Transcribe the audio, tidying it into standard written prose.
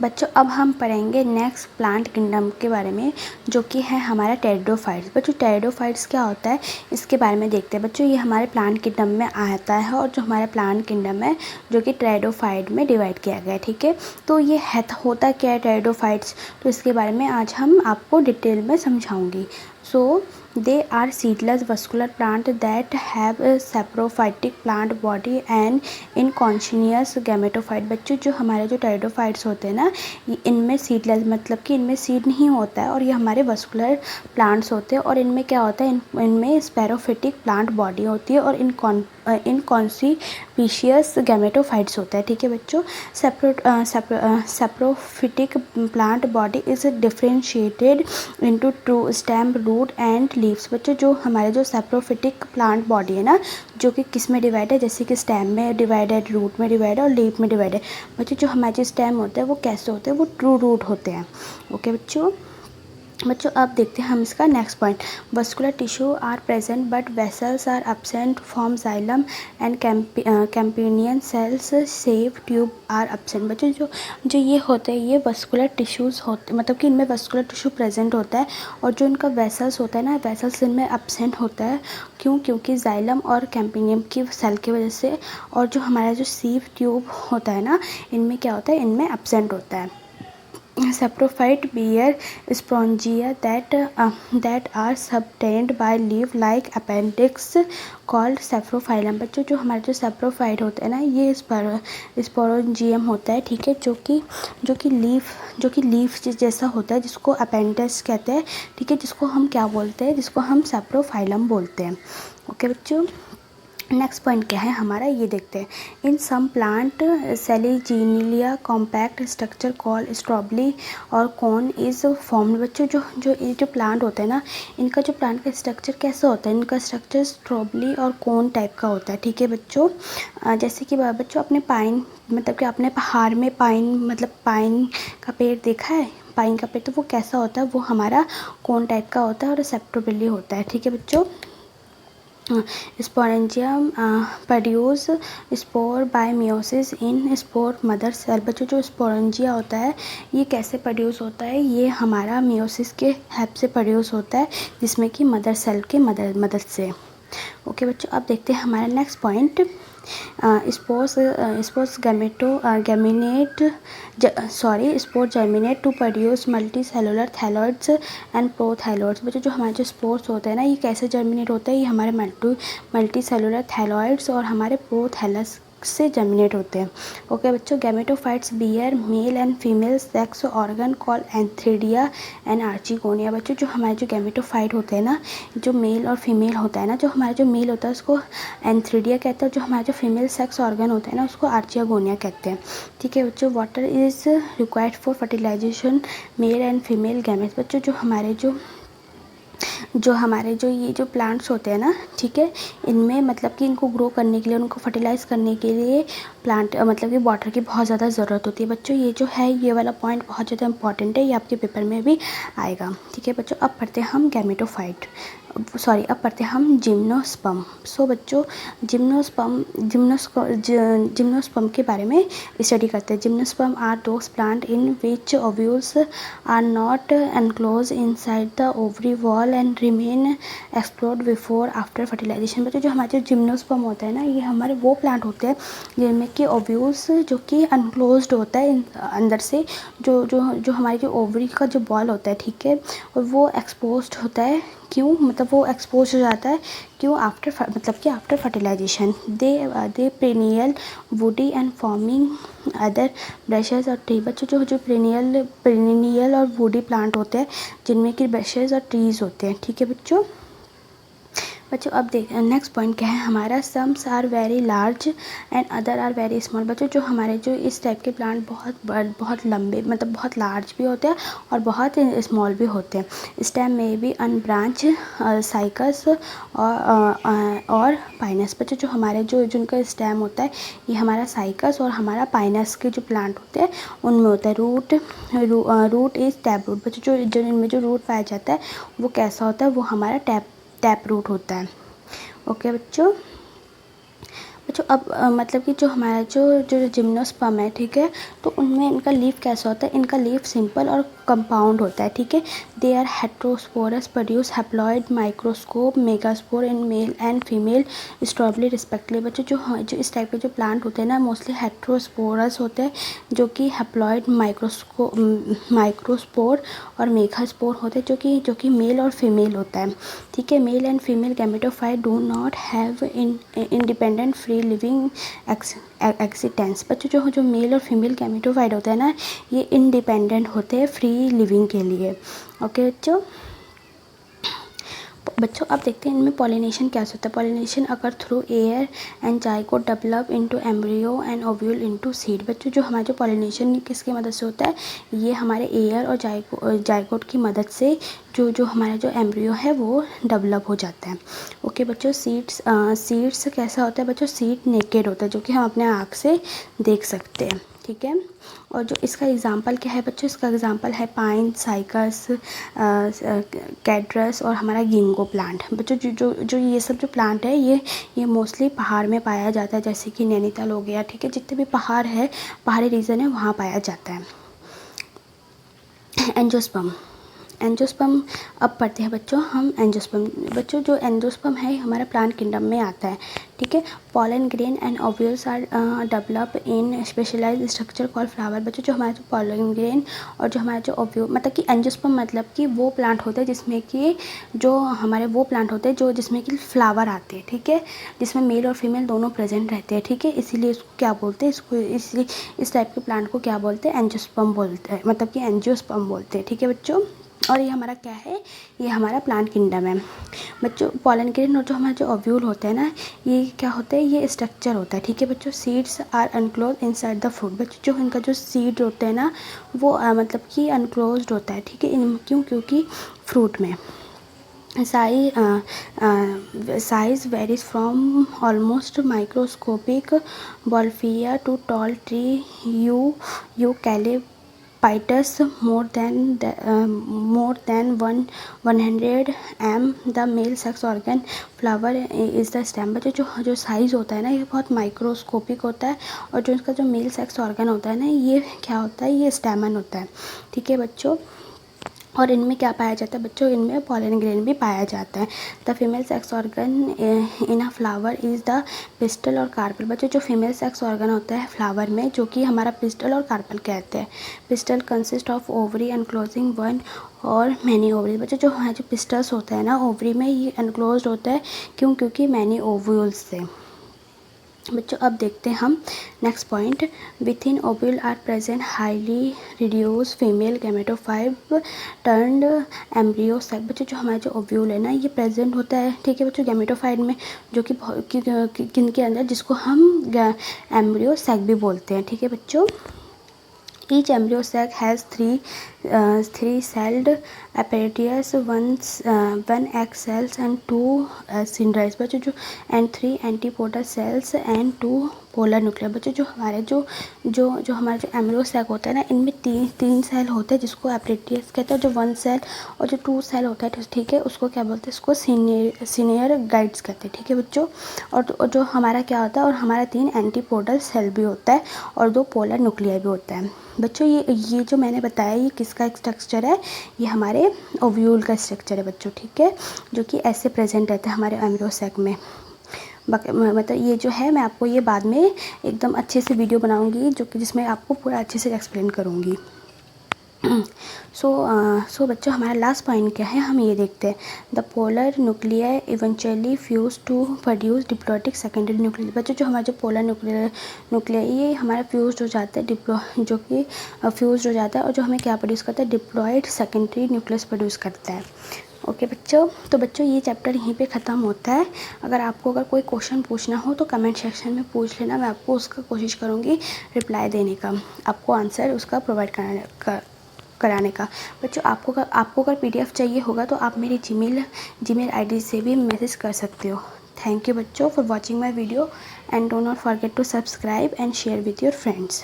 बच्चों अब हम पढ़ेंगे नेक्स्ट प्लांट किंगडम के बारे में, जो कि है हमारा टेरिडोफाइट्स। बच्चों टेरिडोफाइट्स क्या होता है इसके बारे में देखते हैं। बच्चों ये हमारे प्लांट किंगडम में आता है, और जो हमारा प्लांट किंगडम है जो कि टेरिडोफाइट में डिवाइड किया गया है। ठीक है, तो ये होता क्या है टेरिडोफाइट्स, तो इसके बारे में आज हम आपको डिटेल में समझाऊंगी। सो they are seedless vascular plant that have a saprophytic plant body and incontinuous gametophyte। बच्चों जो हमारे जो टेरिडोफाइट्स होते हैं ना, इनमें सीडलेस मतलब कि इनमें सीड नहीं होता है, और ये हमारे वस्कुलर प्लांट्स होते हैं। और इनमें क्या होता है, इनमें स्पेरोफिटिक प्लांट बॉडी होती है और इनकॉन्सिपिशियस गैमेटोफाइट्स होता है। ठीक है बच्चों, saprophytic plant body is differentiated into to stem, root and leaves. बच्चों जो हमारे जो सेप्रोफिटिक प्लांट बॉडी है ना, जो कि किस में डिवाइड है, जैसे कि स्टेम में डिवाइडेड, रूट में डिवाइड है और लीफ में डिवाइड है। बच्चों जो हमारे जो स्टेम होते हैं वो कैसे होते हैं, वो ट्रू रूट होते हैं। ओके बच्चों, अब देखते हैं हम इसका next point. Vascular tissue are present but vessels are absent from xylem and companion cells sieve tube are absent. बच्चों जो ये होते हैं ये वस्कुलर टिश्यूज़ होते, मतलब कि इनमें वस्कुलर टिश्यू प्रेजेंट होता है, और जो इनका वेसल्स होता है ना, वेसल्स इनमें एब्सेंट होता है। क्यों? क्योंकि जाइलम और कैम्पिनियम की सेल की वजह से। और जो हमारा जो सीव ट्यूब होता है ना, इनमें क्या होता है, इनमें एब्सेंट होता है। Saprophyte bear spongia that are subtained by leaf-like appendix called saprophyllum। बच्चों जो हमारे जो saprophyte होते हैं ना, ये स्पोरोंजियम होता है। ठीक है, जो कि लीफ जैसा होता है, जिसको अपेंडिक्स कहते हैं। ठीक है, जिसको हम क्या बोलते हैं, जिसको हम saprophyllum बोलते हैं। ओके बच्चों, नेक्स्ट पॉइंट क्या है हमारा, ये देखते हैं। In some plant Selaginella compact structure call strobili और कॉन इज़ फॉर्म्ड। बच्चों ये जो प्लांट होता है ना, इनका जो प्लांट का स्ट्रक्चर कैसा होता है, इनका स्ट्रक्चर स्ट्रॉबली और कॉन टाइप का होता है। ठीक है बच्चों, जैसे कि बच्चों अपने पाइन, मतलब कि अपने पहाड़ में पाइन का पेड़ देखा है, पाइन का पेड़, तो वो कैसा होता है, वो हमारा कॉन टाइप का होता है और स्ट्रॉबली होता है। ठीक है बच्चों, sporangium produce spore by meiosis in spore mother cell. बच्चों जो स्पोरेंजिया होता है ये कैसे प्रोड्यूस होता है, ये हमारा मियोसिस के हेल्प से प्रोड्यूस होता है, जिसमें कि मदर सेल के मदद से। ओके बच्चों, अब देखते हैं हमारा next point. Spores germinate to produce multicellular thalloids and prothallioids। बच्चों जो हमारे जो स्पोर्स होते हैं ना, ये कैसे जर्मिनेट होते हैं, ये हमारे मल्टीसेलुलर थैलॉइड्स और हमारे प्रोथैलस से जर्मिनेट होते हैं। ओके बच्चों, gametophytes bear male and female sex organ call antheridia and archegonia. बच्चों जो हमारे जो गैमेटोफाइट होते हैं ना, जो मेल और फीमेल होता है ना, जो हमारा जो मेल होता है उसको एंथ्रीडिया कहते हैं, और जो हमारा जो फीमेल सेक्स ऑर्गन होता है ना, उसको आर्चिगोनिया कहते हैं। ठीक है बच्चों, water is required for fertilization male and female gametes. बच्चों जो हमारे जो ये जो प्लांट्स होते हैं ना, ठीक है, इनमें मतलब कि इनको ग्रो करने के लिए, उनको फर्टिलाइज़ करने के लिए प्लांट मतलब कि वाटर की बहुत ज़्यादा ज़रूरत होती है। बच्चों ये जो है, ये वाला पॉइंट बहुत ज़्यादा इंपॉर्टेंट है, ये आपके पेपर में भी आएगा। ठीक है बच्चों, अब पढ़ते हैं हम अब पढ़ते हैं हम जिम्नोस्पर्म। सो बच्चों जिम्नोस्पर्म के बारे में स्टडी करते हैं। Gymnosperm are those plant in which ovules are not enclose inside the ovary wall and remain explored before after fertilization. बच्चों जो हमारे जो जिम्नोस्पर्म होता है ना, ये हमारे वो प्लांट होते हैं जिनमें कि ओव्यूल्स जो कि अनक्लोज्ड होता है अंदर से, जो हमारी जो ओवरी का जो बॉल होता है, ठीक है, और वो एक्सपोज्ड होता है। क्यों? मतलब वो एक्सपोज हो जाता है, क्यों? After fertilization they perennial woody and forming other brushes और ट्री। बच्चों जो पेनियल और वुडी प्लांट होते हैं, जिनमें कि ब्रशेज और ट्रीज होते हैं। ठीक है बच्चों, अब नेक्स्ट पॉइंट क्या है हमारा, some are very large and other are very small. बच्चों जो हमारे जो इस टाइप के प्लांट बहुत लंबे, मतलब बहुत लार्ज भी होते हैं और बहुत स्मॉल भी होते हैं। स्टेम में भी अनब्रांच साइकस और पाइनस। बच्चों जो हमारे जिनका स्टेम होता है, ये हमारा साइकस और हमारा पाइनस के जो प्लांट होते हैं उनमें होता है। Root is tap root. बच्चों जो इनमें जो रूट पाया जाता है वो कैसा होता है, वो हमारा टैप रूट होता है। ओके बच्चों, बच्चों अब मतलब कि जो हमारा जो जिम्नोस्पर्म है, ठीक है, तो उनमें इनका लीफ कैसा होता है, इनका लीफ सिंपल और कंपाउंड होता है, ठीक है। They are heterosporous, produce haploid microscope megaspore in male and female strobili respectively. बच्चों जो इस टाइप के जो प्लांट होते हैं ना, मोस्टली हेट्रोस्पोरस होते हैं, जो कि हैप्लॉइड माइक्रोस्पोर और मेगास्पोर होते हैं, जो कि मेल और फीमेल होता है, ठीक है। Mail and female gametophyte do not have independent free living existence. बच्चों जो मेल और फीमेल गैमेटोफाइट होते हैं ना, ये इंडिपेंडेंट होते हैं फ्री लिविंग के लिए। ओके बच्चों अब देखते हैं इनमें पॉलिनेशन कैसे होता है। पॉलिनेशन अगर through air and zygote develop into embryo and ovule into seed. बच्चों जो हमारा जो पॉलिनेशन किसकी मदद से होता है, ये हमारे एयर और जाइगोट की मदद से जो हमारा जो एम्ब्रियो है वो डेवलप हो जाता है। ओके बच्चों, सीड्स कैसा होता है बच्चों, सीड नेकेड होता है, जो कि हम अपने आँख से देख सकते हैं, ठीक है। और जो इसका एग्जांपल क्या है बच्चों, इसका एग्जांपल है पाइन, साइकस, कैड्रस और हमारा गिंगो प्लांट। बच्चों जो ये सब जो प्लांट है, ये मोस्टली पहाड़ में पाया जाता है, जैसे कि नैनीताल हो गया, ठीक है, जितने भी पहाड़ है, पहाड़ी रीजन है, वहाँ पाया जाता है। एंजियोस्पर्म अब पढ़ते हैं बच्चों हम एंजियोस्पर्म। बच्चों जो एंजियोस्पर्म है हमारा प्लांट किंगडम में आता है, ठीक है। Pollen grain and ovules are develop in specialized structure called flower. बच्चों जो हमारा जो पॉलन ग्रेन और जो हमारा जो ओव्यूल मतलब कि एंजियोस्पर्म मतलब कि वो प्लांट होते हैं जिसमें कि जो हमारे वो प्लांट होते हैं जो जिसमें कि फ्लावर आते हैं, ठीक है, जिसमें मेल और फीमेल दोनों प्रेजेंट रहते हैं, ठीक है। इसीलिए इसको क्या बोलते हैं, इसलिए इस टाइप के प्लांट को क्या बोलते हैं, एंजियोस्पर्म बोलते हैं, मतलब कि एंजियोस्पर्म बोलते हैं, ठीक है बच्चों। और ये हमारा क्या है, ये हमारा प्लांट किंगडम है बच्चों। पॉलन ग्रेन और जो हमारे जो ओव्यूल होते हैं ना, ये क्या होता है, ये स्ट्रक्चर होता है, ठीक है बच्चों। Seeds are enclose inside the fruit. बच्चों जो इनका जो सीड होते हैं ना, वो मतलब कि अनक्लोज्ड होता है, ठीक है। क्योंकि फ्रूट में size varies from almost microscopic Wolffia to tall tree eucalyptus more than 100 m. The male sex organ flower is the stem। बच्चों जो साइज़ होता है ना, ये बहुत माइक्रोस्कोपिक होता है, और जो इसका जो मेल सेक्स ऑर्गन होता है ना, ये क्या होता है, ये स्टेमन होता है, ठीक है बच्चों। और इनमें क्या पाया जाता है बच्चों, इनमें पॉलन ग्रेन भी पाया जाता है। The female sex organ in a flower is the pistol और कार्पल। बच्चों जो फीमेल सेक्स ऑर्गन होता है फ्लावर में, जो कि हमारा पिस्टल और कार्पल कहते हैं। Pistol consist of ovary enclosing one और मैनी ओवरी। बच्चों जो हमारे जो पिस्टल्स होता है ना ओवरी में, ये एनक्लोज होता है, क्योंकि मैनी ओव्यूल्स से। बच्चों अब देखते हैं हम next point. Within ovule are present highly reduce female gametophyte turned embryo sac. बच्चों जो हमारा जो ओव्यूल है ना, ये प्रेजेंट होता है, ठीक है बच्चों, गैमेटोफाइट में, जो कि किन के अंदर, जिसको हम एम्ब्रियो सैक भी बोलते हैं, ठीक है बच्चों। Each embryo sac has three-celled apparatus, one egg cells and two syncytials। बच्चों जो and 3 antipodal cells and 2 polar nuclear. बच्चों जो हमारे जो हमारा जो एम्ब्रियो सैक होता है ना, इनमें तीन सेल होते हैं, जिसको एपरेटियस कहते हैं। जो 1 सेल और जो 2 सेल होता है, ठीक है, उसको क्या बोलते हैं, इसको सीनियर गाइड्स कहते हैं, ठीक है बच्चों। और जो हमारा क्या होता है, और हमारा 3 एंटीपोडल सेल भी होता है और 2 पोलर न्यूक्लियर भी होता है बच्चों। ये जो मैंने बताया, ये किसका स्ट्रक्चर है, ये हमारे ओव्यूल का स्ट्रक्चर है बच्चों, ठीक है, जो कि ऐसे प्रेजेंट रहता है हमारे एम्ब्रियो सैक में। मतलब ये जो है, मैं आपको ये बाद में एकदम अच्छे से वीडियो बनाऊंगी, जो कि जिसमें आपको पूरा अच्छे से एक्सप्लेन करूंगी। सो बच्चों हमारा लास्ट पॉइंट क्या है, हम ये देखते हैं। The polar nuclear eventually fuse to produce diploid secondary nuclear. बच्चों जो हमारा जो पोलर न्यूक्लियर ये हमारा फ्यूज हो जाता है, जो कि फ्यूज हो जाता है, और जो हमें क्या प्रोड्यूस करता है, डिप्लॉइड सेकेंडरी न्यूक्लियस प्रोड्यूस करता है। ओके बच्चों, तो बच्चों ये चैप्टर यहीं पे ख़त्म होता है। अगर कोई क्वेश्चन पूछना हो तो कमेंट सेक्शन में पूछ लेना, मैं आपको उसका कोशिश करूँगी रिप्लाई देने का, आपको आंसर उसका प्रोवाइड कराने का। बच्चों आपको अगर PDF चाहिए होगा तो आप मेरी जीमेल ID से भी मैसेज कर सकते हो। थैंक यू बच्चों for watching my video and do not forget to subscribe and share with your friends.